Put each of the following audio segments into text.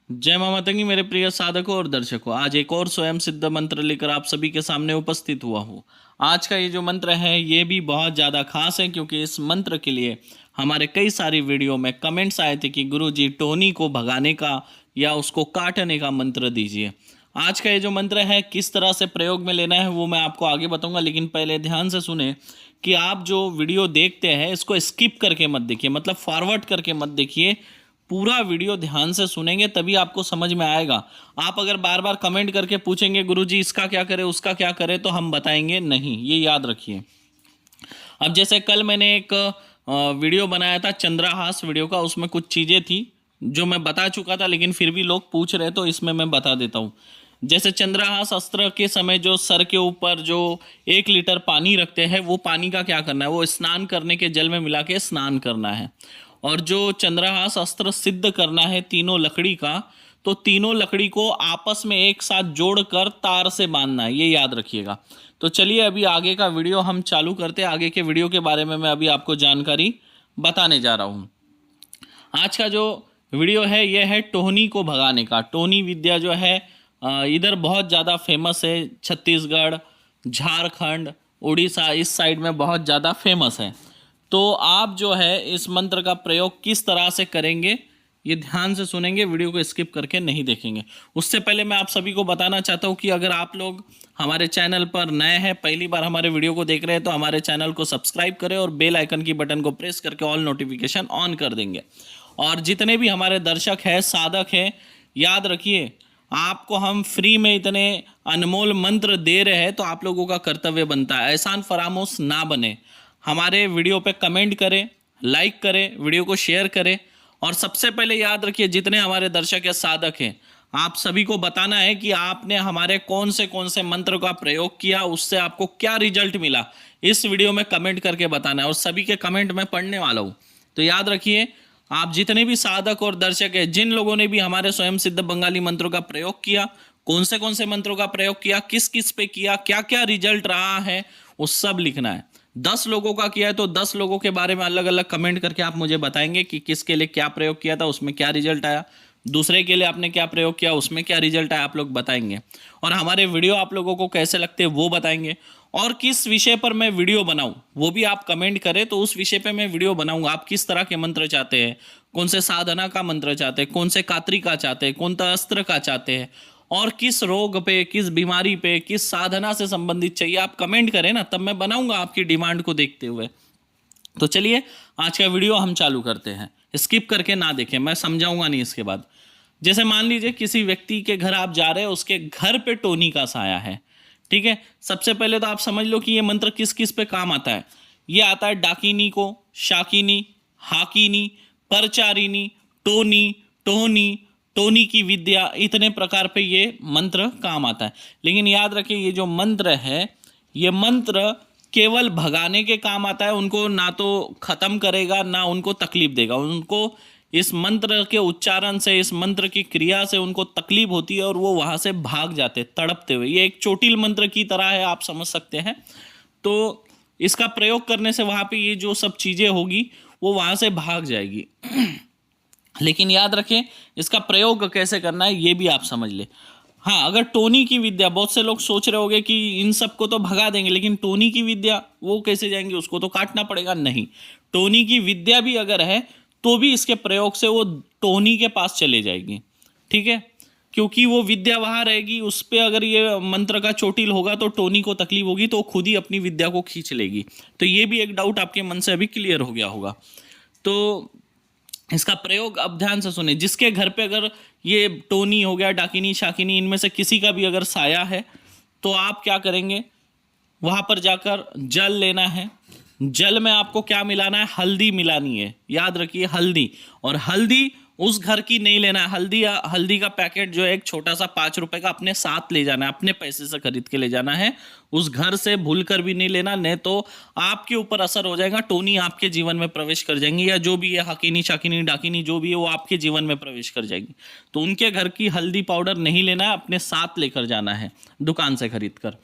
जय मां मातंगी मेरे प्रिय साधकों और दर्शकों, आज एक और स्वयं सिद्ध मंत्र लेकर आप सभी के सामने उपस्थित हुआ हूँ। आज का ये जो मंत्र है ये भी बहुत ज़्यादा खास है, क्योंकि इस मंत्र के लिए हमारे कई सारी वीडियो में कमेंट्स आए थे कि गुरुजी टोनी को भगाने का या उसको काटने का मंत्र दीजिए। आज का ये जो मंत्र है किस तरह से प्रयोग में लेना है वो मैं आपको आगे बताऊंगा, लेकिन पहले ध्यान से सुने कि आप जो वीडियो देखते हैं इसको स्किप करके मत देखिए, मतलब फॉरवर्ड करके मत देखिए। पूरा वीडियो ध्यान से सुनेंगे तभी आपको समझ में आएगा। आप अगर बार बार कमेंट करके पूछेंगे गुरुजी इसका क्या करें उसका क्या करें, तो हम बताएंगे नहीं, ये याद रखिए। अब जैसे कल मैंने एक वीडियो बनाया था चंद्रहास वीडियो का, उसमें कुछ चीज़ें थी जो मैं बता चुका था, लेकिन फिर भी लोग पूछ रहे तो इसमें मैं बता देता हूँ। जैसे चंद्रहास अस्त्र के समय जो सर के ऊपर जो 1 लीटर पानी रखते हैं, वो पानी का क्या करना है, वो स्नान करने के जल में मिला के स्नान करना है। और जो चंद्रहास अस्त्र सिद्ध करना है तीनों लकड़ी का, तो तीनों लकड़ी को आपस में एक साथ जोड़कर तार से बांधना है, ये याद रखिएगा। तो चलिए अभी आगे का वीडियो हम चालू करते हैं। आगे के वीडियो के बारे में मैं अभी आपको जानकारी बताने जा रहा हूँ। आज का जो वीडियो है ये है टोनी को भगाने का। टोनी विद्या जो है इधर बहुत ज़्यादा फेमस है, छत्तीसगढ़, झारखंड, उड़ीसा इस साइड में बहुत ज़्यादा फेमस है। तो आप जो है इस मंत्र का प्रयोग किस तरह से करेंगे ये ध्यान से सुनेंगे, वीडियो को स्किप करके नहीं देखेंगे। उससे पहले मैं आप सभी को बताना चाहता हूँ कि अगर आप लोग हमारे चैनल पर नए हैं, पहली बार हमारे वीडियो को देख रहे हैं, तो हमारे चैनल को सब्सक्राइब करें और बेल आइकन की बटन को प्रेस करके ऑल नोटिफिकेशन ऑन कर देंगे। और जितने भी हमारे दर्शक हैं, साधक हैं, याद रखिए आपको हम फ्री में इतने अनमोल मंत्र दे रहे हैं, तो आप लोगों का कर्तव्य बनता है एहसान फरामोश ना बने। हमारे वीडियो पे कमेंट करें, लाइक करें, वीडियो को शेयर करें। और सबसे पहले याद रखिए जितने हमारे दर्शक या साधक हैं, आप सभी को बताना है कि आपने हमारे कौन से मंत्र का प्रयोग किया, उससे आपको क्या रिजल्ट मिला, इस वीडियो में कमेंट करके बताना है। और सभी के कमेंट मैं पढ़ने वाला हूँ। तो याद रखिए आप जितने भी साधक और दर्शक हैं, जिन लोगों ने भी हमारे स्वयं सिद्ध बंगाली मंत्रों का प्रयोग किया, कौन से मंत्रों का प्रयोग किया, किस किस पे किया, क्या क्या रिजल्ट रहा है, वो सब लिखना है। 10 लोगों का किया है तो 10 लोगों के बारे में अलग अलग कमेंट करके आप मुझे बताएंगे कि किसके लिए क्या प्रयोग किया था, उसमें क्या रिजल्ट आया, दूसरे के लिए आपने क्या प्रयोग किया, उसमें क्या रिजल्ट आया, आप लोग बताएंगे। और हमारे वीडियो आप लोगों को कैसे लगते हैं वो बताएंगे। और किस विषय पर मैं वीडियो बनाऊं वो भी आप कमेंट करें, तो उस विषय पे मैं वीडियो बनाऊंगा। आप किस तरह के मंत्र चाहते हैं, कौन से साधना का मंत्र चाहते हैं, कौन से कात्री का चाहते हैं, कौन सा अस्त्र का चाहते हैं, और किस रोग पे, किस बीमारी पे, किस साधना से संबंधित चाहिए, आप कमेंट करें ना, तब मैं बनाऊंगा आपकी डिमांड को देखते हुए। तो चलिए आज का वीडियो हम चालू करते हैं। स्किप करके ना देखें, मैं समझाऊंगा नहीं इसके बाद। जैसे मान लीजिए किसी व्यक्ति के घर आप जा रहे हैं, उसके घर पे टोनी का साया है, ठीक है। सबसे पहले तो आप समझ लो कि ये मंत्र किस किस पे काम आता है। ये आता है डाकिनी को, शाकिनी, हाकिनी, परचारिनी, टोनी, टोनी, टोनी की विद्या, इतने प्रकार पे ये मंत्र काम आता है। लेकिन याद रखिए ये जो मंत्र है, ये मंत्र केवल भगाने के काम आता है। उनको ना तो खत्म करेगा ना उनको तकलीफ देगा। उनको इस मंत्र के उच्चारण से, इस मंत्र की क्रिया से उनको तकलीफ होती है और वो वहां से भाग जाते तड़पते हुए। ये एक चोटिल मंत्र की तरह है, आप समझ सकते हैं। तो इसका प्रयोग करने से वहां पे ये जो सब चीजें होगी वो वहां से भाग जाएगी। लेकिन याद रखें इसका प्रयोग कैसे करना है ये भी आप समझ ले। हाँ, अगर टोनी की विद्या, बहुत से लोग सोच रहे होंगे कि इन सबको तो भगा देंगे, लेकिन टोनी की विद्या वो कैसे जाएंगे, उसको तो काटना पड़ेगा। नहीं, टोनी की विद्या भी अगर है तो भी इसके प्रयोग से वो टोनी के पास चले जाएगी, ठीक है। क्योंकि वो विद्या वहां रहेगी, उस पर अगर ये मंत्र का चोटिल होगा तो टोनी को तकलीफ होगी, तो वो खुद ही अपनी विद्या को खींच लेगी। तो ये भी एक डाउट आपके मन से अभी क्लियर हो गया होगा। तो इसका प्रयोग अब ध्यान से सुने। जिसके घर पे अगर ये टोनी हो गया, डाकिनी, शाकिनी, इनमें से किसी का भी अगर साया है, तो आप क्या करेंगे, वहां पर जाकर जल लेना है। जल में आपको क्या मिलाना है, हल्दी मिलानी है। याद रखिए हल्दी, और हल्दी उस घर की नहीं लेना है। हल्दी का पैकेट जो है एक छोटा सा 5 रुपए का अपने साथ ले जाना है, अपने पैसे से खरीद के ले जाना है। उस घर से भूल कर भी नहीं लेना, नहीं तो आपके ऊपर असर हो जाएगा। टोनी आपके जीवन में प्रवेश कर जाएंगी, या जो भी है हकीनी, शाकिनी, डाकिनी जो भी है वो आपके जीवन में प्रवेश कर जाएगी। तो उनके घर की हल्दी पाउडर नहीं लेना है, अपने साथ लेकर जाना है दुकान से खरीद कर।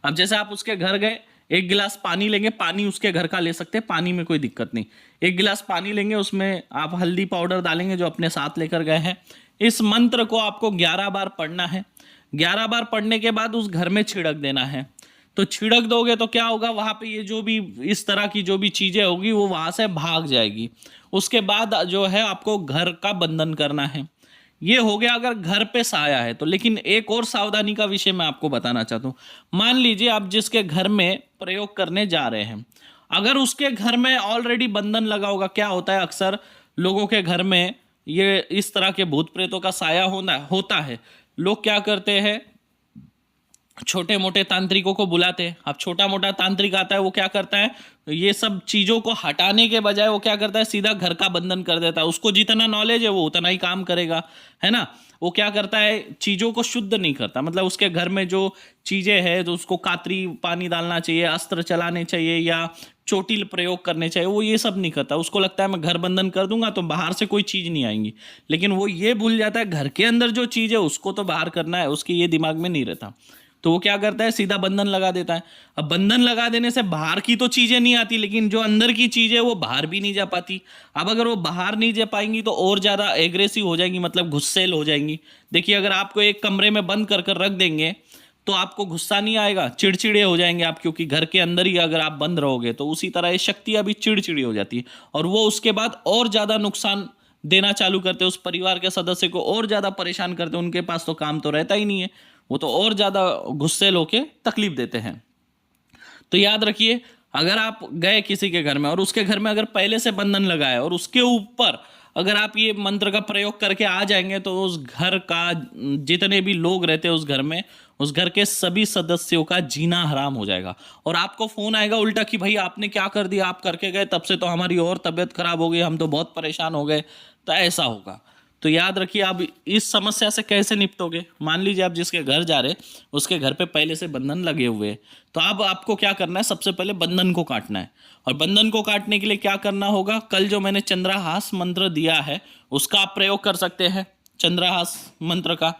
अब जैसे आप उसके घर गए, 1 गिलास पानी लेंगे, पानी उसके घर का ले सकते हैं, पानी में कोई दिक्कत नहीं। 1 गिलास पानी लेंगे, उसमें आप हल्दी पाउडर डालेंगे जो अपने साथ लेकर गए हैं। इस मंत्र को आपको 11 बार पढ़ना है। 11 बार पढ़ने के बाद उस घर में छिड़क देना है। तो छिड़क दोगे तो क्या होगा, वहां पे ये जो भी इस तरह की जो भी चीजें होगी वो वहां से भाग जाएगी। उसके बाद जो है आपको घर का बंधन करना है। ये हो गया अगर घर पे साया है तो। लेकिन एक और सावधानी का विषय मैं आपको बताना चाहता हूं। मान लीजिए आप जिसके घर में प्रयोग करने जा रहे हैं, अगर उसके घर में ऑलरेडी बंधन लगा होगा, क्या होता है अक्सर लोगों के घर में ये इस तरह के भूत प्रेतों का साया होता है। लोग क्या करते हैं, छोटे मोटे तांत्रिकों को बुलाते हैं। अब छोटा मोटा तांत्रिक आता है, वो क्या करता है, ये सब चीजों को हटाने के बजाय वो क्या करता है, सीधा घर का बंधन कर देता है। उसको जितना नॉलेज है वो उतना ही काम करेगा, है ना। वो क्या करता है, चीजों को शुद्ध नहीं करता। मतलब उसके घर में जो चीजें हैं, तो उसको कातरी पानी डालना चाहिए, अस्त्र चलाने चाहिए या चोटिल प्रयोग करने चाहिए, वो ये सब नहीं करता। उसको लगता है मैं घर बंधन कर दूंगा तो बाहर से कोई चीज नहीं आएंगी। लेकिन वो ये भूल जाता है घर के अंदर जो चीज है उसको तो बाहर करना है, उसके ये दिमाग में नहीं रहता। तो वो क्या करता है, सीधा बंधन लगा देता है। अब बंधन लगा देने से बाहर की तो चीजें नहीं आती, लेकिन जो अंदर की चीज है वो बाहर भी नहीं जा पाती। अब अगर वो बाहर नहीं जा पाएंगी तो और ज्यादा एग्रेसिव हो जाएंगी, मतलब गुस्सैल हो जाएंगी। देखिए, अगर आपको एक कमरे में बंद कर कर रख देंगे तो आपको गुस्सा नहीं आएगा, चिड़चिड़े हो जाएंगे आप, क्योंकि घर के अंदर ही अगर आप बंद रहोगे। तो उसी तरह ये शक्तियां भी चिड़चिड़ी हो जाती है और वो उसके बाद और ज्यादा नुकसान देना चालू करते हैं, उस परिवार के सदस्य को और ज्यादा परेशान करते हैं। उनके पास तो काम तो रहता ही नहीं है, वो तो और ज्यादा गुस्से होके तकलीफ देते हैं। तो याद रखिए, अगर आप गए किसी के घर में और उसके घर में अगर पहले से बंधन लगा है और उसके ऊपर अगर आप ये मंत्र का प्रयोग करके आ जाएंगे तो उस घर का जितने भी लोग रहते हैं उस घर में, उस घर के सभी सदस्यों का जीना हराम हो जाएगा। और आपको फोन आएगा उल्टा कि भाई आपने क्या कर दिया, आप करके गए, तब से तो हमारी और तबीयत खराब हो गई, हम तो बहुत परेशान हो गए। तो ऐसा होगा। तो याद रखिए, आप इस समस्या से कैसे निपटोगे। मान लीजिए आप जिसके घर जा रहे उसके घर पे पहले से बंधन लगे हुए हैं, तो अब आपको क्या करना है, सबसे पहले बंधन को काटना है। और बंधन को काटने के लिए क्या करना होगा, कल जो मैंने चंद्रहास मंत्र दिया है उसका आप प्रयोग कर सकते हैं, चंद्रहास मंत्र का,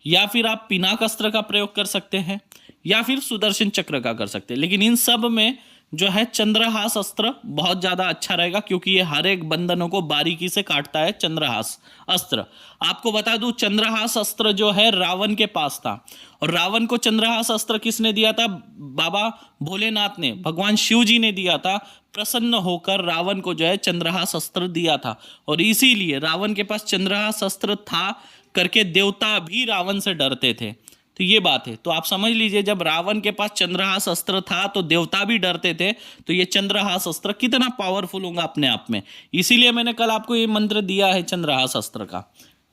या फिर आप पिनाक अस्त्र का प्रयोग कर सकते हैं, या फिर सुदर्शन चक्र का कर सकते हैं। लेकिन इन सब में जो है चंद्रहास अस्त्र बहुत ज्यादा अच्छा रहेगा, क्योंकि ये हर एक बंधनों को बारीकी से काटता है चंद्रहास अस्त्र। आपको बता दूं, चंद्रहास अस्त्र जो है रावण के पास था, और रावण को चंद्रहास अस्त्र किसने दिया था, बाबा भोलेनाथ ने, भगवान शिव जी ने दिया था। प्रसन्न होकर रावण को जो है चंद्रहास अस्त्र दिया था, और इसीलिए रावण के पास चंद्रहास अस्त्र था करके देवता भी रावण से डरते थे। तो ये बात है। तो आप समझ लीजिए, जब रावण के पास चंद्रहास अस्त्र था तो देवता भी डरते थे। तो ये चंद्रहास अस्त्र कितना पावरफुल होगा अपने आप में, इसीलिए मैंने कल आपको ये मंत्र दिया है चंद्रहास अस्त्र का।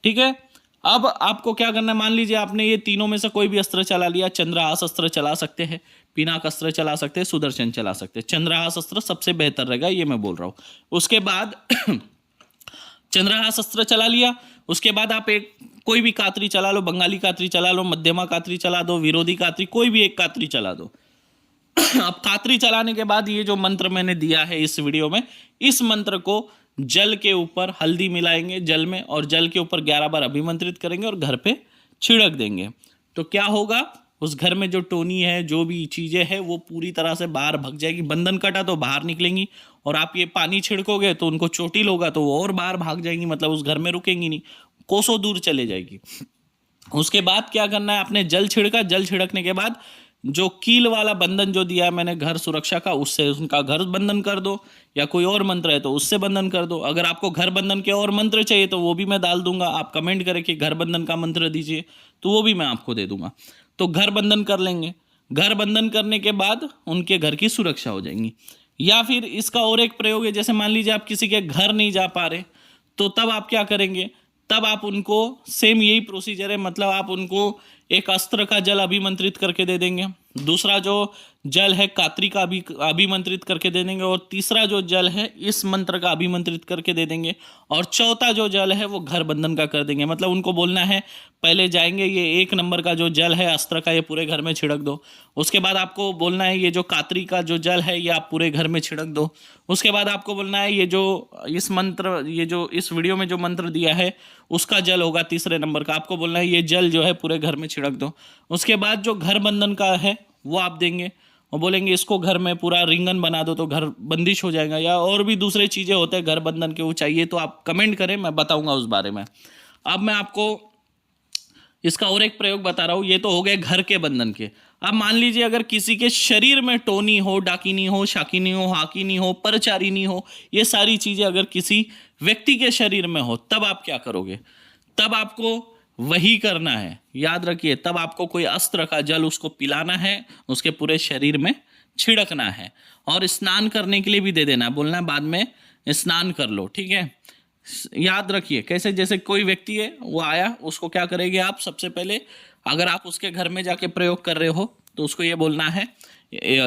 ठीक है, अब आपको क्या करना है, मान लीजिए आपने ये तीनों में से कोई भी अस्त्र चला लिया। चंद्रहास अस्त्र चला सकते हैं, पिनाक अस्त्र चला सकते हैं, सुदर्शन चला सकते हैं। चंद्रहास अस्त्र सबसे बेहतर रहेगा, ये मैं बोल रहा हूं। उसके बाद चंद्रहास अस्त्र चला लिया, उसके बाद आप एक कोई भी कातरी चला लो, बंगाली कातरी चला लो, मध्यमा कातरी चला दो, विरोधी कातरी, कोई भी एक कातरी चला दो। अब कातरी चलाने के बाद ये जो मंत्र मैंने दिया है इस वीडियो में, इस मंत्र को जल के ऊपर हल्दी मिलाएंगे जल में, और जल के ऊपर 11 बार अभिमंत्रित करेंगे और घर पे छिड़क देंगे। तो क्या होगा, उस घर में जो टोनी है, जो भी चीजें हैं, वो पूरी तरह से बाहर भग जाएगी। बंधन कटा तो बाहर निकलेंगी, और आप ये पानी छिड़कोगे तो उनको चोटिल होगा तो वो और बाहर भाग जाएंगी, मतलब उस घर में रुकेंगी नहीं, कोसों दूर चले जाएगी। उसके बाद क्या करना है, आपने जल छिड़का, जल छिड़कने के बाद जो कील वाला बंधन जो दिया है मैंने घर सुरक्षा का, उससे उनका घर बंधन कर दो, या कोई और मंत्र है तो उससे बंधन कर दो। अगर आपको घर बंधन के और मंत्र चाहिए तो वो भी मैं डाल दूंगा। आप कमेंट करें कि घर बंधन का मंत्र दीजिए, तो वो भी मैं आपको दे दूंगा। तो घर बंधन कर लेंगे। घर बंधन करने के बाद उनके घर की सुरक्षा हो जाएगी। या फिर इसका और एक प्रयोग है, जैसे मान लीजिए आप किसी के घर नहीं जा पा रहे, तो तब आप क्या करेंगे, तब आप उनको सेम यही प्रोसीजर है, मतलब आप उनको एक अस्त्र का जल अभिमंत्रित करके दे देंगे, दूसरा जो जल है कातरी का भी अभिमंत्रित करके दे देंगे, और तीसरा जो जल है इस मंत्र का अभिमंत्रित करके दे देंगे, और चौथा जो जल है वो घर बंधन का कर देंगे। मतलब उनको बोलना है, पहले जाएंगे ये 1 नंबर का जो जल है अस्त्र का, ये पूरे घर में छिड़क दो। उसके बाद आपको बोलना है ये जो कातरी का जो जल है ये आप पूरे घर में छिड़क दो। उसके बाद आपको बोलना है ये जो इस मंत्र, ये जो इस वीडियो में जो मंत्र दिया है उसका जल होगा 3रे नंबर का, आपको बोलना है ये जल जो है पूरे घर में छिड़क दो। उसके बाद जो घर बंधन का है वो आप देंगे और बोलेंगे इसको घर में पूरा रिंगन बना दो, तो घर बंदिश हो जाएगा। या और भी दूसरे चीज़ें होते हैं घर बंधन के, वो चाहिए तो आप कमेंट करें, मैं बताऊंगा उस बारे में। अब मैं आपको इसका और एक प्रयोग बता रहा हूँ। ये तो हो गए घर के बंधन के। अब मान लीजिए अगर किसी के शरीर में टोनी हो, डाकिनी हो, शाकिनी हो, हाकिनी हो, परचारिणी हो, ये सारी चीजें अगर किसी व्यक्ति के शरीर में हो, तब आप क्या करोगे? तब आपको वही करना है, याद रखिए। तब आपको कोई अस्त्र का जल उसको पिलाना है, उसके पूरे शरीर में छिड़कना है, और स्नान करने के लिए भी दे देना, बोलना है बाद में स्नान कर लो, ठीक है। याद रखिए कैसे, जैसे कोई व्यक्ति है वो आया, उसको क्या करेंगे आप? सबसे पहले अगर आप उसके घर में जाके प्रयोग कर रहे हो तो उसको ये बोलना है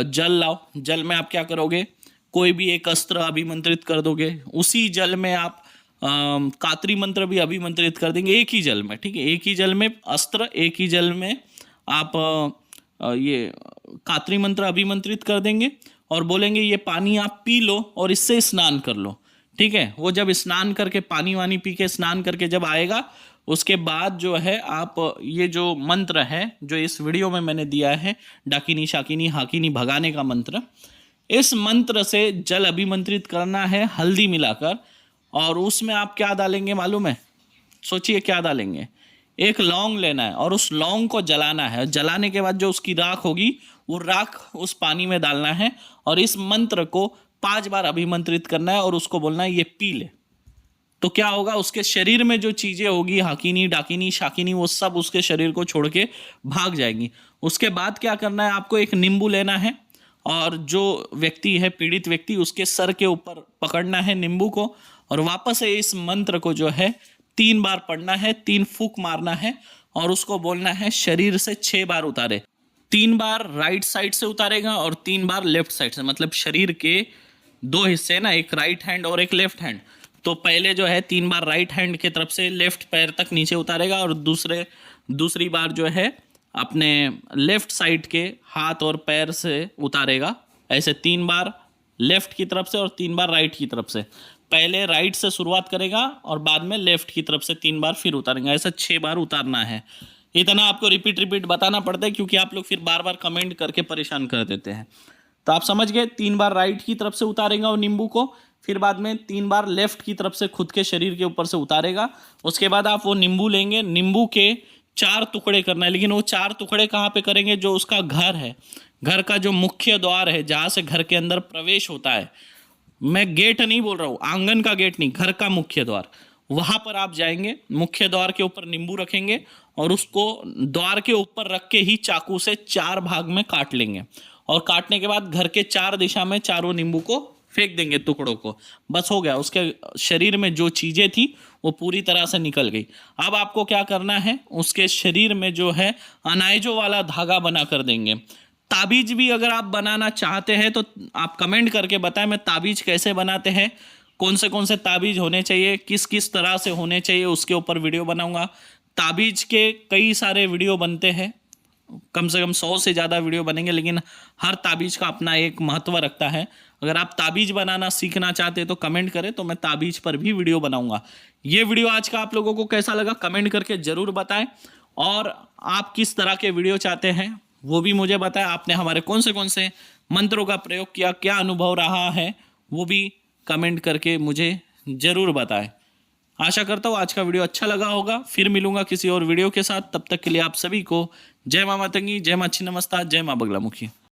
जल लाओ। जल में आप क्या करोगे? कोई भी एक अस्त्र अभिमंत्रित कर दोगे, उसी जल में आप कात्री मंत्र भी अभिमंत्रित कर देंगे, एक ही जल में, ठीक है। एक ही जल में अस्त्र, एक ही जल में आप ये कात्री मंत्र अभिमंत्रित कर देंगे और बोलेंगे ये पानी आप पी लो और इससे स्नान कर लो, ठीक है। वो जब स्नान करके पानी वानी पी के स्नान करके जब आएगा, उसके बाद जो है आप ये जो मंत्र है जो इस वीडियो में मैंने दिया है, डाकिनी शाकिनी हाकिनी भगाने का मंत्र, इस मंत्र से जल अभिमंत्रित करना है हल्दी मिलाकर, और उसमें आप क्या डालेंगे मालूम है? सोचिए क्या डालेंगे। एक लौंग लेना है और उस लौंग को जलाना है। जलाने के बाद जो उसकी राख होगी, वो राख उस पानी में डालना है और इस मंत्र को 5 बार अभिमंत्रित करना है और उसको बोलना है ये पी ले। तो क्या होगा? उसके शरीर में जो चीजें होगी, हाकिनी डाकिनी शाकिनी, वो सब उसके शरीर को छोड़ के भाग जाएंगी। उसके बाद क्या करना है आपको? एक नींबू लेना है और जो व्यक्ति है, पीड़ित व्यक्ति, उसके सर के ऊपर पकड़ना है नींबू को, और वापस से इस मंत्र को जो है 3 बार पढ़ना है, 3 फूंक मारना है और उसको बोलना है शरीर से 6 बार उतारे। 3 बार राइट साइड से उतारेगा और 3 बार लेफ्ट साइड से, मतलब शरीर के 2 हिस्से ना, एक राइट हैंड और एक लेफ्ट हैंड। तो पहले जो है 3 बार राइट हैंड की तरफ से लेफ्ट पैर तक नीचे उतारेगा और दूसरी बार जो है अपने लेफ्ट साइड के हाथ और पैर से उतारेगा। ऐसे 3 बार लेफ्ट की तरफ से और 3 बार राइट की तरफ से। पहले राइट से शुरुआत करेगा और बाद में लेफ्ट की तरफ से 3 बार फिर उतारेंगे। ऐसा 6 बार उतारना है। इतना आपको रिपीट बताना पड़ता है क्योंकि आप लोग फिर बार बार कमेंट करके परेशान कर देते हैं। तो आप समझ गए, 3 बार राइट की तरफ से उतारेगा और नींबू को, फिर बाद में 3 बार लेफ्ट की तरफ से खुद के शरीर के ऊपर से उतारेगा। उसके बाद आप वो नींबू लेंगे, नींबू के 4 टुकड़े करना है, लेकिन वो 4 टुकड़े कहाँ पे करेंगे? जो उसका घर है, घर का जो मुख्य द्वार है, जहाँ से घर के अंदर प्रवेश होता है, मैं गेट नहीं बोल रहा हूँ, आंगन का गेट नहीं, घर का मुख्य द्वार, वहां पर आप जाएंगे। मुख्य द्वार के ऊपर नींबू रखेंगे और उसको द्वार के ऊपर रख के ही चाकू से 4 भाग में काट लेंगे, और काटने के बाद घर के 4 दिशा में चारों नींबू को फेंक देंगे, टुकड़ों को। बस हो गया, उसके शरीर में जो चीजें थी वो पूरी तरह से निकल गई। अब आपको क्या करना है? उसके शरीर में जो है अनाइजो वाला धागा बना कर देंगे। ताबीज भी अगर आप बनाना चाहते हैं तो आप कमेंट करके बताएं, मैं ताबीज कैसे बनाते हैं, कौन से ताबीज होने चाहिए, किस किस तरह से होने चाहिए, उसके ऊपर वीडियो बनाऊंगा। ताबीज के कई सारे वीडियो बनते हैं, कम से कम 100 से ज़्यादा वीडियो बनेंगे, लेकिन हर ताबीज का अपना एक महत्व रखता है। अगर आप ताबीज बनाना सीखना चाहते हैं तो कमेंट करें, तो मैं ताबीज पर भी वीडियो बनाऊंगा। ये वीडियो आज का आप लोगों को कैसा लगा कमेंट करके ज़रूर बताएं, और आप किस तरह के वीडियो चाहते हैं वो भी मुझे बताएं। आपने हमारे कौन से मंत्रों का प्रयोग किया, क्या अनुभव रहा है, वो भी कमेंट करके मुझे ज़रूर बताएं। आशा करता हूँ आज का वीडियो अच्छा लगा होगा। फिर मिलूंगा किसी और वीडियो के साथ, तब तक के लिए आप सभी को जय माँ मातंगी, जय माँ छिन्नमस्ता, जय माँ बगलामुखी।